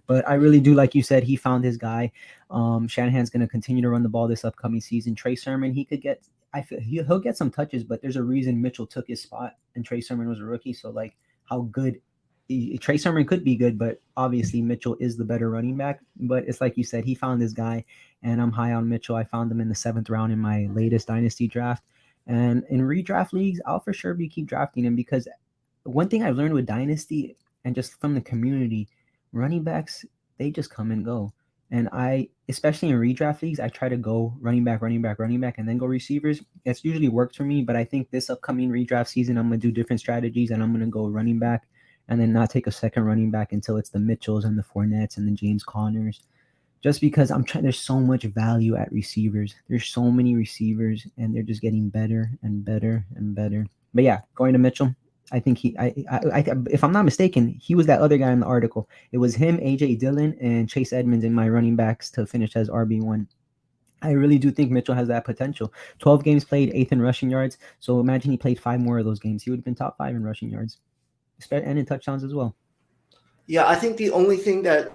But I really do, like you said, he found his guy. Shanahan's going to continue to run the ball this upcoming season. Trey Sermon, I feel he'll get some touches, but there's a reason Mitchell took his spot and Trey Sermon was a rookie. So like how good Trey Sermon could be good, but obviously Mitchell is the better running back. But it's like you said, he found his guy, and I'm high on Mitchell. I found him in the 7th round in my latest dynasty draft. And in redraft leagues, I'll for sure keep drafting him because one thing I've learned with dynasty and just from the community, running backs, they just come and go. And especially in redraft leagues, I try to go running back, and then go receivers. It's usually worked for me, but I think this upcoming redraft season, I'm going to do different strategies, and I'm going to go running back and then not take a second running back until it's the Mitchells and the Fournettes and the James Connors. Just because there's so much value at receivers. There's so many receivers, and they're just getting better and better and better. But yeah, going to Mitchell, I think if I'm not mistaken, he was that other guy in the article. It was him, AJ Dillon, and Chase Edmonds in my running backs to finish as RB1. I really do think Mitchell has that potential. 12 games played, 8th in rushing yards. So imagine he played 5 more of those games. He would have been top 5 in rushing yards and in touchdowns as well. Yeah, I think the only thing that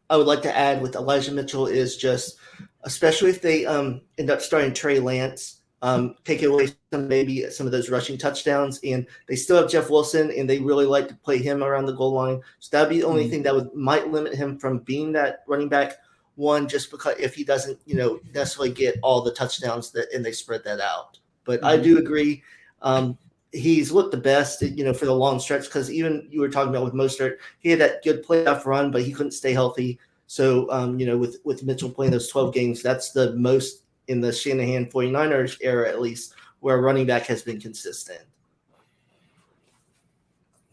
I would like to add with Elijah Mitchell is just, especially if they end up starting Trey Lance, take away maybe some of those rushing touchdowns, and they still have Jeff Wilson, and they really like to play him around the goal line. So that'd be the only thing that might limit him from being that running back one, just because if he doesn't, necessarily get all the touchdowns and they spread that out. But I do agree. He's looked the best, for the long stretch, because even you were talking about with Mostert, he had that good playoff run, but he couldn't stay healthy. So, with Mitchell playing those 12 games, that's the most in the Shanahan 49ers era, at least, where running back has been consistent.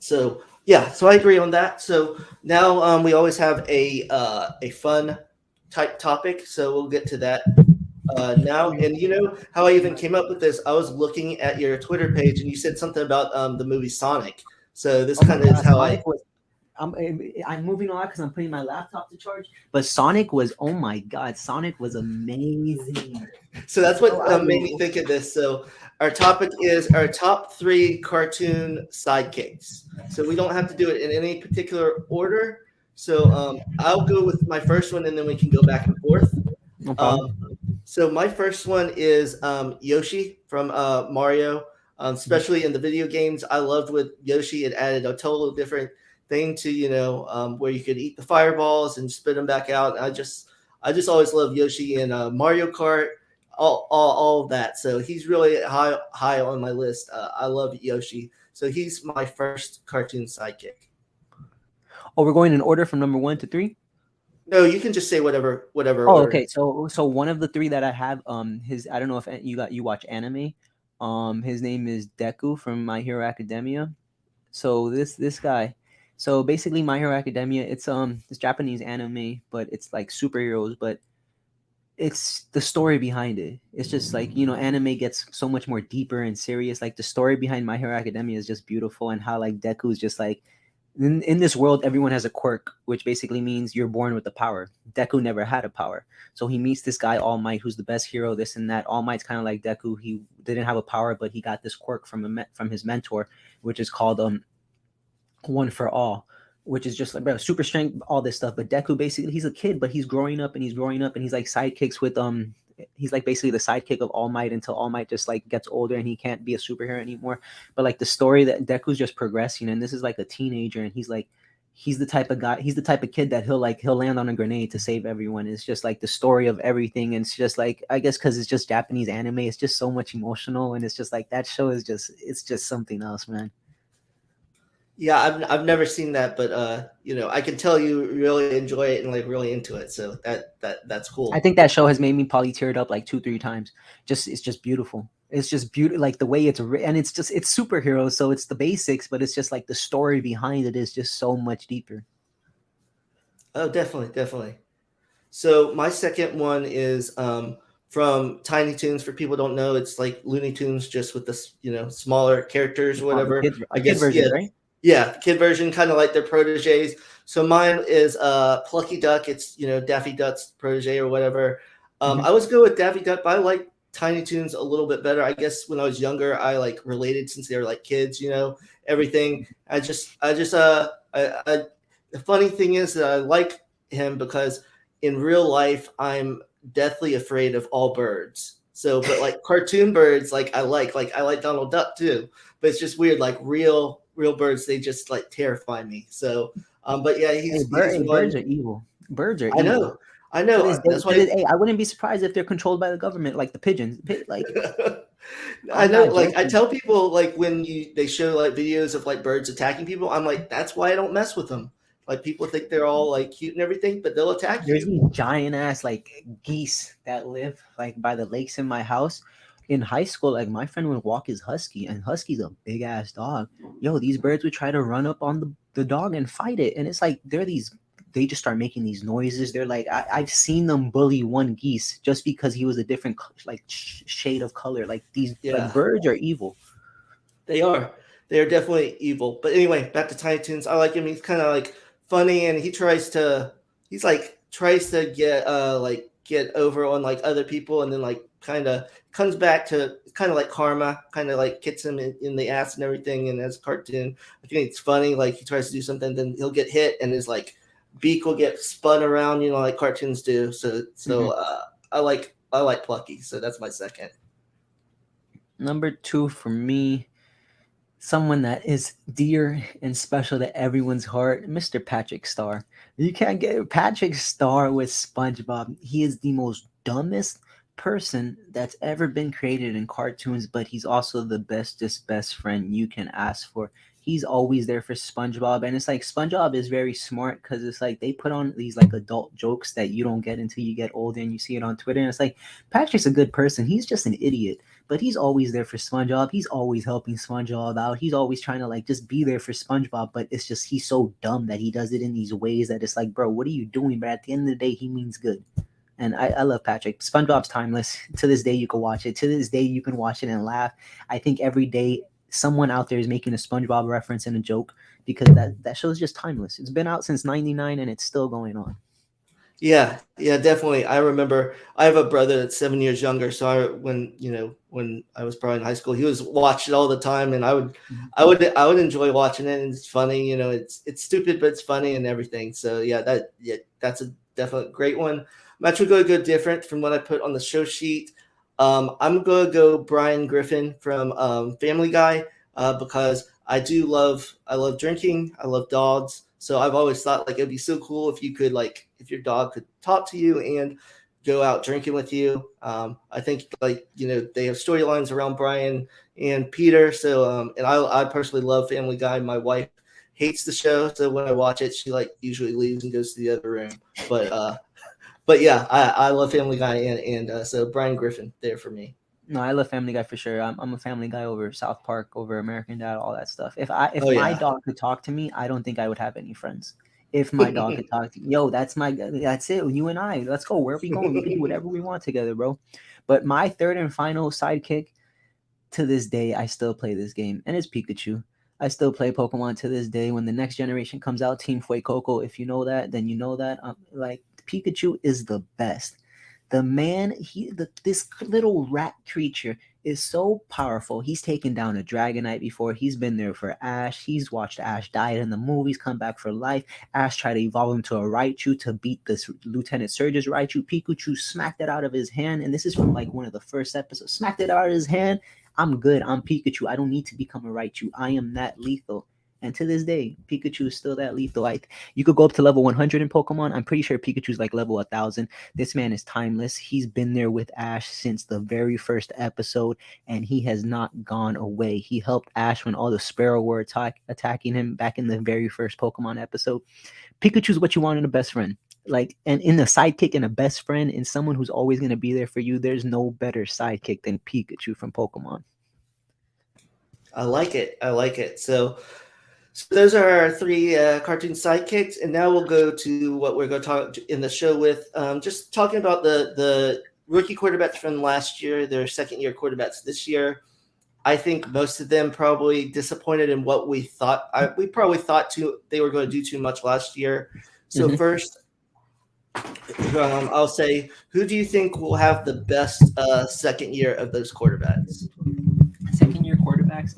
So, yeah, so I agree on that. So now we always have a fun type topic, so we'll get to that now. And how I even came up with this, I was looking at your Twitter page, and you said something about the movie Sonic. So this kind of is how I'm moving on because I'm putting my laptop to charge. But Sonic was, oh my God, Sonic was amazing. So that's what made me think of this. So our topic is our top 3 cartoon sidekicks. So we don't have to do it in any particular order. So I'll go with my first one, and then we can go back and forth. No problem. So my first one is Yoshi from Mario, especially in the video games. I loved with Yoshi. It added a total different thing to, where you could eat the fireballs and spit them back out. I just always loved Yoshi and Mario Kart, all of that. So he's really high on my list. I love Yoshi. So he's my first cartoon sidekick. Oh, we're going in order from number 1 to 3? No, you can just say whatever. Oh, order. okay. So one of the 3 that I have, I don't know if you watch anime. His name is Deku from My Hero Academia. So this guy. So basically, My Hero Academia, it's this Japanese anime, but it's like superheroes, but it's the story behind it. It's just like, anime gets so much more deeper and serious. Like the story behind My Hero Academia is just beautiful, and how like Deku is just like, in this world, everyone has a quirk, which basically means you're born with a power. Deku never had a power. So he meets this guy, All Might, who's the best hero, this and that. All Might's kind of like Deku. He didn't have a power, but he got this quirk from his mentor, which is called One for All, which is just like super strength, all this stuff. But Deku, basically, he's a kid, but he's growing up, and he's like sidekicks with he's like basically the sidekick of All Might until All Might just like gets older and he can't be a superhero anymore. But like the story that Deku's just progressing, and this is like a teenager, and he's the type of kid that he'll land on a grenade to save everyone. It's just like the story of everything, and it's just like, I guess because it's just Japanese anime, it's just so much emotional, and it's just like that show is just something else, man. Yeah, I've never seen that, but I can tell you really enjoy it and like really into it. So that's I cool. think that show has made me probably teared up like 2-3 times. Just it's just beautiful. It's just beautiful, like the way it's written, and it's superheroes, so it's the basics, but it's just like the story behind it is just so much deeper. Oh, definitely, definitely. So my second one is from Tiny Toons. For people who don't know, it's like Looney Tunes just with this, smaller characters or The whatever. kid, I the kid guess, versions, right? yeah, kid version, kind of like their proteges. So mine is Plucky Duck. It's Daffy Duck's protege or whatever. Hmm. I was good with Daffy Duck, but I like Tiny Toons a little bit better. I guess when I was younger, I like related since they were like kids, everything. The funny thing is that I like him because in real life I'm deathly afraid of all birds. So, but like cartoon birds, like I like Donald Duck too. But it's just weird, like real birds, they just like terrify me. So, but yeah, he's Birds one. are evil. Birds are I evil. know, I To know. this day, That's why. hey, I wouldn't be surprised if they're controlled by the government, like the pigeons. Like, I I'm know, not like I joking. tell people, like when they show like videos of like birds attacking people, I'm like, that's why I don't mess with them. Like people think they're all like cute and everything, but they'll attack There's you. these giant ass like geese that live like by the lakes in my house. In high school, like my friend would walk his husky, and husky's a big ass dog. Yo, these birds would try to run up on the dog and fight it, and it's like they just start making these noises. They're like, I've seen them bully one geese just because he was a different like shade of color. Like these like Yeah, birds are evil. they are. They are definitely evil. But anyway, back to Tiny Toons. I like him. He's kind of like funny, and he's like tries to get over on like other people, and then like kind of comes back to kind of like karma, kind of like kicks him in the ass and everything. And as a cartoon, I think it's funny. Like he tries to do something, then he'll get hit, and his like beak will get spun around, like cartoons do. Mhm. I like Plucky. So that's my second. Number two for me, someone that is dear and special to everyone's heart, Mr. Patrick Star. You can't get Patrick Star with SpongeBob. He is the most dumbest person that's ever been created in cartoons, but he's also the bestest best friend you can ask for. He's always there for SpongeBob, and it's like SpongeBob is very smart because it's like they put on these like adult jokes that you don't get until you get older, and you see it on Twitter. And it's like Patrick's a good person. He's just an idiot, but he's always there for SpongeBob. He's always helping SpongeBob out. He's always trying to like just be there for SpongeBob, but it's just he's so dumb that he does it in these ways that it's like, bro, what are you doing? But at the end of the day, he means good. And I love Patrick. SpongeBob's timeless. To this day, you can watch it. To this day, you can watch it and laugh. I think every day someone out there is making a SpongeBob reference and a joke because that show is just timeless. It's been out since '99 and it's still going on. Yeah, definitely. I remember I have a brother that's 7 years younger. So when I was probably in high school, he was watching it all the time, and I would enjoy watching it, and it's funny. It's stupid, but it's funny and everything. So that's a definite great one. I'm actually going to go different from what I put on the show sheet. I'm going to go Brian Griffin from Family Guy because I love drinking, I love dogs. So I've always thought like it'd be so cool if you could like if your dog could talk to you and go out drinking with you. I think like they have storylines around Brian and Peter. So and I personally love Family Guy. My wife hates the show, so when I watch it, she like usually leaves and goes to the other room. But yeah, I love Family Guy and so Brian Griffin there for me. No, I love Family Guy for sure. I'm a Family Guy over South Park, over American Dad, all that stuff. If Oh my yeah. dog could talk to me, I don't think I would have any friends. If my dog could talk to yo, that's it. You and I, let's go. Where are we going? We can do whatever we want together, bro. But my third and final sidekick, to this day, I still play this game, and it's Pikachu. I still play Pokemon to this day. When the next generation comes out, Team Fuecoco, if you know that, then you know that. Like Pikachu is the best. The man, this little rat creature is so powerful. He's taken down a Dragonite before. He's been there for Ash. He's watched Ash die in the movies, come back for life. Ash tried to evolve him to a Raichu to beat this Lieutenant Surge's Raichu. Pikachu smacked it out of his hand, and this is from like one of the first episodes. Smacked it out of his hand. I'm good. I'm Pikachu. I don't need to become a Raichu. I am that lethal. And to this day, Pikachu is still that lethal. You could go up to level 100 in Pokemon. I'm pretty sure Pikachu's like level 1,000. This man is timeless. He's been there with Ash since the very first episode, and he has not gone away. He helped Ash when all the Sparrow were attacking him back in the very first Pokemon episode. Pikachu's what you want in a best friend. Like, and in a sidekick and a best friend and someone who's always going to be there for you, there's no better sidekick than Pikachu from Pokemon. I like it. So those are our three cartoon sidekicks, and now we'll go to what we're going to talk in the show with. Just talking about the rookie quarterbacks from last year, their second-year quarterbacks this year. I think most of them probably disappointed in what we thought. We probably thought they were going to do too much last year. So First, I'll say, who do you think will have the best second year of those quarterbacks? Second year quarterbacks.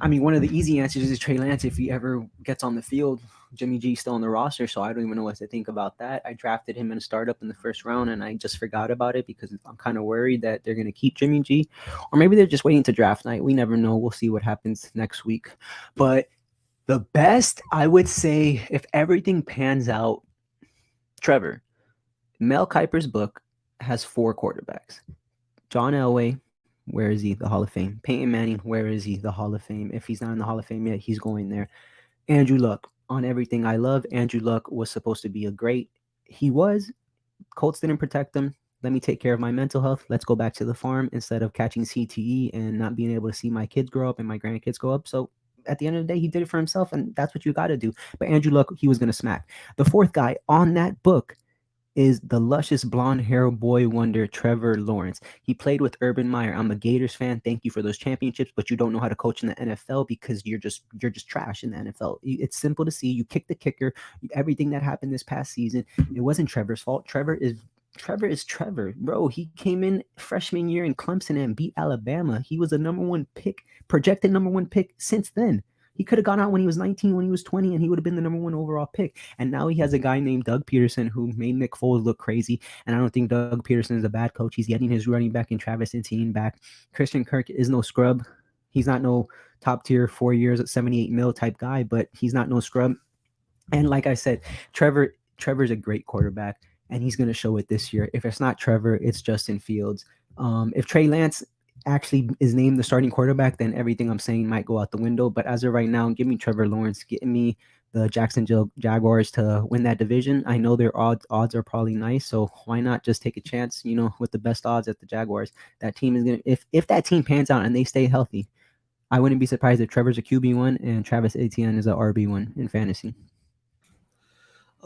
I mean, one of the easy answers is Trey Lance if he ever gets on the field. Jimmy G's still on the roster, so I don't even know what to think about that. I drafted him in a startup in the first round, and I just forgot about it because I'm kind of worried that they're going to keep Jimmy G, or maybe they're just waiting to draft night. We never know. We'll see what happens next week. But the best, I would say, if everything pans out, Trevor. Mel Kiper's book has 4 quarterbacks. John Elway, where is he? The Hall of Fame. Peyton Manning, where is he? The Hall of Fame. If he's not in the Hall of Fame yet, he's going there. Andrew Luck, on everything I love. Andrew Luck was supposed to be a great. He was. Colts didn't protect him. Let me take care of my mental health. Let's go back to the farm instead of catching CTE and not being able to see my kids grow up and my grandkids grow up. So at the end of the day, he did it for himself, and that's what you got to do. But Andrew Luck, he was going to smack. The 4th guy on that book is the luscious blonde hair boy wonder Trevor Lawrence. He played with Urban Meyer. I'm a Gators fan. Thank you for those championships, but you don't know how to coach in the NFL because you're just trash in the NFL. It's simple to see. You kick the kicker. Everything that happened this past season, it wasn't Trevor's fault. Trevor is Trevor, bro. He came in freshman year in Clemson and beat Alabama. He was a number 1 pick, projected number 1 pick since then. He could have gone out when he was 19, when he was 20, and he would have been the number 1 overall pick. And now he has a guy named Doug Peterson who made Nick Foles look crazy. And I don't think Doug Peterson is a bad coach. He's getting his running back and Travis Etienne back. Christian Kirk is no scrub. He's not no top tier 4 years at 78 mil type guy, but he's not no scrub. And like I said, Trevor's a great quarterback, and he's going to show it this year. If it's not Trevor, it's Justin Fields. If Trey Lance actually is named the starting quarterback, then everything I'm saying might go out the window. But as of right now, give me Trevor Lawrence, get me the Jacksonville Jaguars to win that division. I know their odds are probably nice, so why not just take a chance, with the best odds at the Jaguars. That team is going to, if that team pans out and they stay healthy, I wouldn't be surprised if Trevor's a QB1 and Travis Etienne is a RB1 in fantasy.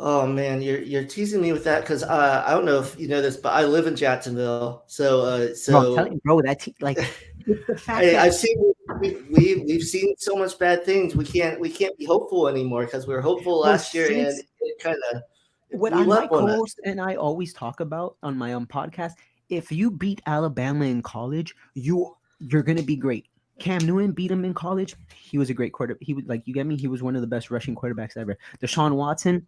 Oh man, you're teasing me with that because I don't know if you know this, but I live in Jacksonville. Bro, that it's the fact I've seen we've seen so much bad things. We can't be hopeful anymore because we were hopeful last year, and it kind of what I my co-host and I always talk about on my own podcast. If you beat Alabama in college, you're gonna be great. Cam Newton beat him in college. He was a great quarterback. He was you get me. He was one of the best rushing quarterbacks ever. Deshaun Watson.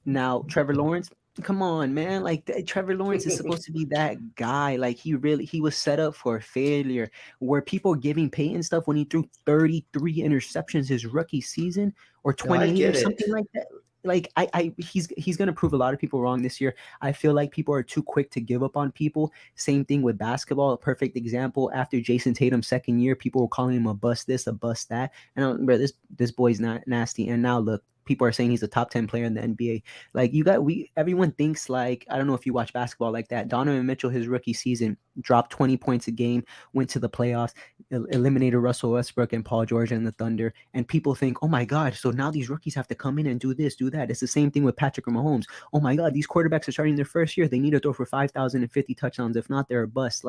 Now, Trevor Lawrence, come on, man. Trevor Lawrence is supposed to be that guy. He was set up for failure. Where people are giving Peyton stuff when he threw 33 interceptions his rookie season or 28 or something like that. He's gonna prove a lot of people wrong this year. I feel like people are too quick to give up on people. Same thing with basketball. A perfect example. After Jason Tatum's second year, people were calling him a bust this, a bust that. And bro, this boy's not nasty. And now look. People are saying he's a top 10 player in the NBA. Everyone thinks I don't know if you watch basketball like that. Donovan Mitchell, his rookie season, dropped 20 points a game, went to the playoffs, eliminated Russell Westbrook and Paul George and the Thunder. And people think, oh my God, so now these rookies have to come in and do this, do that. It's the same thing with Patrick Mahomes. Oh my God, these quarterbacks are starting their first year. They need to throw for 5,050 touchdowns. If not, they're a bust.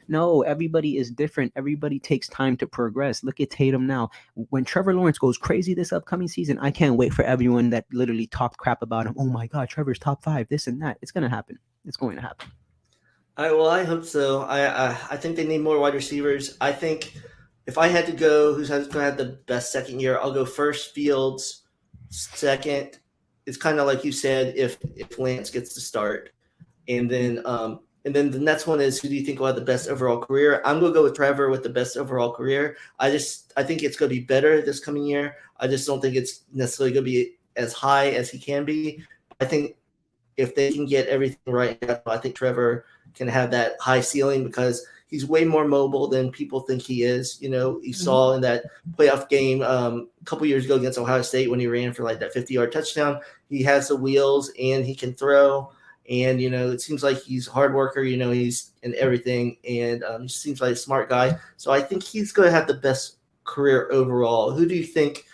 No, everybody is different. Everybody takes time to progress. Look at Tatum now. When Trevor Lawrence goes crazy this upcoming season, I can't wait for everyone that literally talked crap about him. Oh my God, Trevor's top 5, this and that. It's going to happen. It's going to happen. I hope so. I think they need more wide receivers. I think if I had to go, who's going to have the best second year, I'll go first Fields, second. It's kind of like you said, if Lance gets to start, and then And then the next one is, who do you think will have the best overall career? I'm gonna go with Trevor with the best overall career. I think it's gonna be better this coming year. I just don't think it's necessarily gonna be as high as he can be. I think if they can get everything right, I think Trevor can have that high ceiling because he's way more mobile than people think he is. You saw in that playoff game a couple years ago against Ohio State when he ran for like that 50-yard touchdown. He has the wheels and he can throw. And, it seems like he's a hard worker. He's in everything. And he seems like a smart guy. So I think he's going to have the best career overall. Who do you think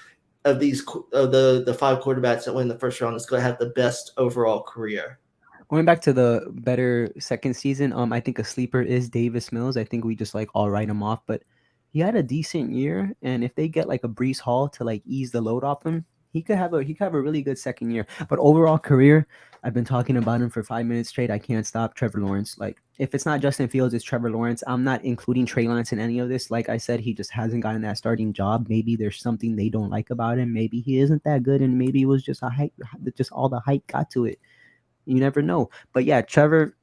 of these the 5 quarterbacks that win the first round is going to have the best overall career? Going back to the better second season, I think a sleeper is Davis Mills. I think we just like all write him off, but he had a decent year, and if they get like a Brees Hall to like ease the load off him, he could have a really good second year. But overall career, I've been talking about him for 5 minutes straight. I can't stop. Trevor Lawrence. Like, if it's not Justin Fields, it's Trevor Lawrence. I'm not including Trey Lance in any of this. Like I said, he just hasn't gotten that starting job. Maybe there's something they don't like about him. Maybe he isn't that good, and maybe it was just a hype. Just all the hype got to it. You never know. But yeah, Trevor,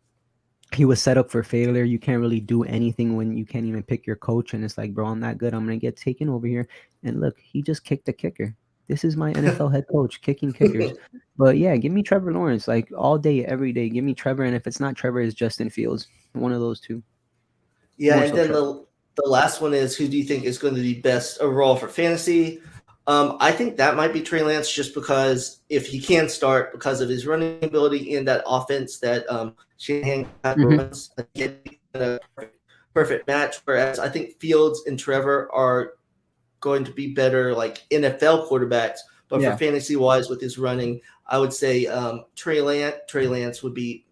he was set up for failure. You can't really do anything when you can't even pick your coach. And it's like, bro, I'm not good. I'm going to get taken over here. And look, he just kicked the kicker. This is my NFL head coach kicking kickers. But yeah, give me Trevor Lawrence like all day, every day. Give me Trevor. And if it's not Trevor, it's Justin Fields. One of those two. Yeah, and then the last one is, who do you think is going to be best overall for fantasy? I think that might be Trey Lance just because if he can start because of his running ability in that offense that Shanahan runs, a perfect match. Whereas I think Fields and Trevor are going to be better like NFL quarterbacks, but for fantasy wise with his running, I would say Trey Lance would be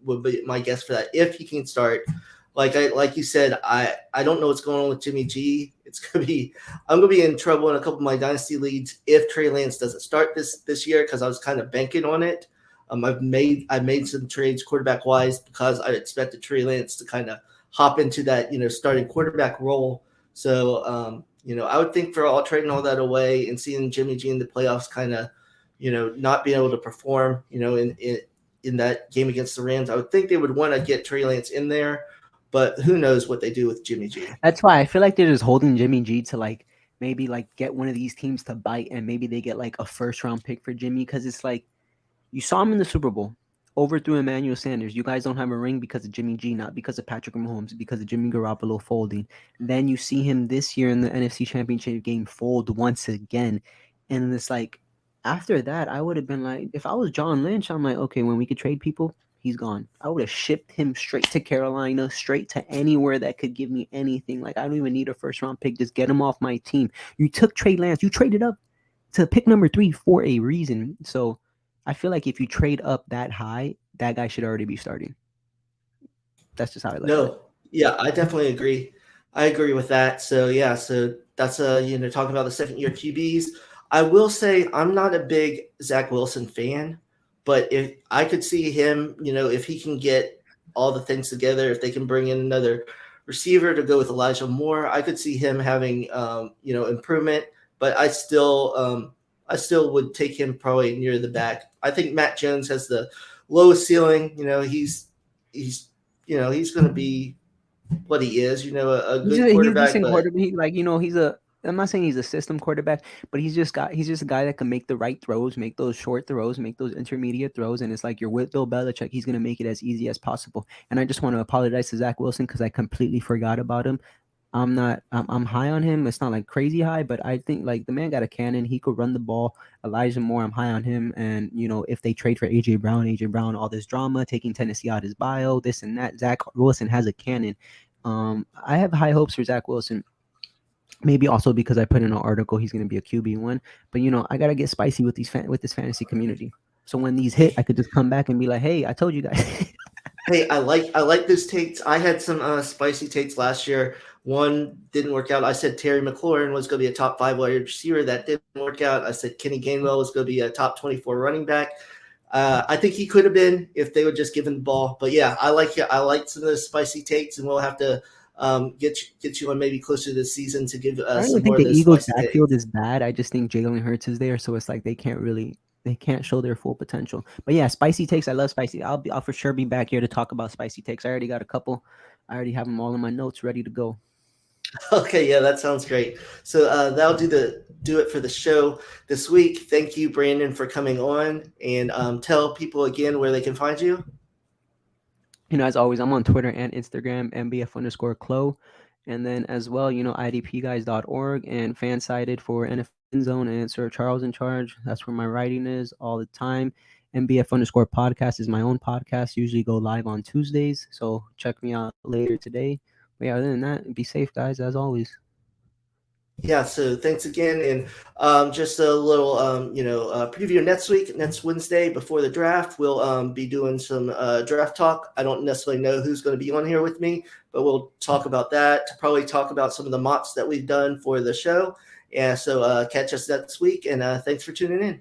my guess for that if he can start. Like you said, I don't know what's going on with Jimmy G. I'm gonna be in trouble in a couple of my dynasty leagues if Trey Lance doesn't start this year because I was kind of banking on it. I made some trades quarterback wise because I expected Trey Lance to kind of hop into that starting quarterback role. So I would think for all trading all that away and seeing Jimmy G in the playoffs kind of not being able to perform in that game against the Rams, I would think they would want to get Trey Lance in there. But who knows what they do with Jimmy G? That's why I feel like they're just holding Jimmy G to like maybe like get one of these teams to bite, and maybe they get like a first round pick for Jimmy because it's like you saw him in the Super Bowl, overthrew Emmanuel Sanders. You guys don't have a ring because of Jimmy G, not because of Patrick Mahomes, because of Jimmy Garoppolo folding. Then you see him this year in the NFC Championship game fold once again, and it's like after that I would have been like, if I was John Lynch, I'm like, okay, when we could trade people, he's gone. I would have shipped him straight to Carolina, straight to anywhere that could give me anything. Like, I don't even need a first-round pick. Just get him off my team. You took Trey Lance. You traded up to pick number 3 for a reason. So I feel like if you trade up that high, that guy should already be starting. That's just how I look at it. Yeah, I definitely agree. I agree with that. So, yeah, so that's talking about the second-year QBs. I will say I'm not a big Zach Wilson fan. But if I could see him, if he can get all the things together, if they can bring in another receiver to go with Elijah Moore, I could see him having, improvement. But I still would take him probably near the back. I think Matt Jones has the lowest ceiling. He's going to be what he is. A good quarterback. I'm not saying he's a system quarterback, but he's just a guy that can make the right throws, make those short throws, make those intermediate throws. And it's like you're with Bill Belichick. He's going to make it as easy as possible. And I just want to apologize to Zach Wilson because I completely forgot about him. I'm high on him. It's not like crazy high, but I think like the man got a cannon. He could run the ball. Elijah Moore, I'm high on him. And, if they trade for AJ Brown, all this drama, taking Tennessee out his bio, this and that, Zach Wilson has a cannon. I have high hopes for Zach Wilson. Maybe also because I put in an article he's going to be a QB1. But, I got to get spicy with this fantasy community. So when these hit, I could just come back and be like, hey, I told you guys. Hey, I like those takes. I had some spicy takes last year. One didn't work out. I said Terry McLaurin was going to be a top 5 wide receiver. That didn't work out. I said Kenny Gainwell was going to be a top 24 running back. I think he could have been if they would just give him the ball. But yeah, I like some of those spicy takes, and we'll have to get you on maybe closer to the season to give I don't some think more of the those Eagles' spicy backfield takes. is bad. I just think Jalen Hurts is there, so it's like they can't really they can't show their full potential. But yeah, spicy takes. I love spicy. I'll for sure be back here to talk about spicy takes. I already got a couple. I already have them all in my notes ready to go. Okay, yeah, that sounds great. So that'll do it for the show this week. Thank you, Brandon, for coming on, and tell people again where they can find you. As always, I'm on Twitter and Instagram, MBF_Clo. And then as well, idpguys.org and Fansided for NFL Zone and Sir Charles in Charge. That's where my writing is all the time. MBF_podcast is my own podcast. Usually go live on Tuesdays. So check me out later today. But yeah, other than that, be safe, guys, as always. Yeah, so thanks again. And just a little, preview next Wednesday before the draft. We'll be doing some draft talk. I don't necessarily know who's going to be on here with me, but we'll talk about that, to probably talk about some of the mocks that we've done for the show. And so catch us next week, and thanks for tuning in.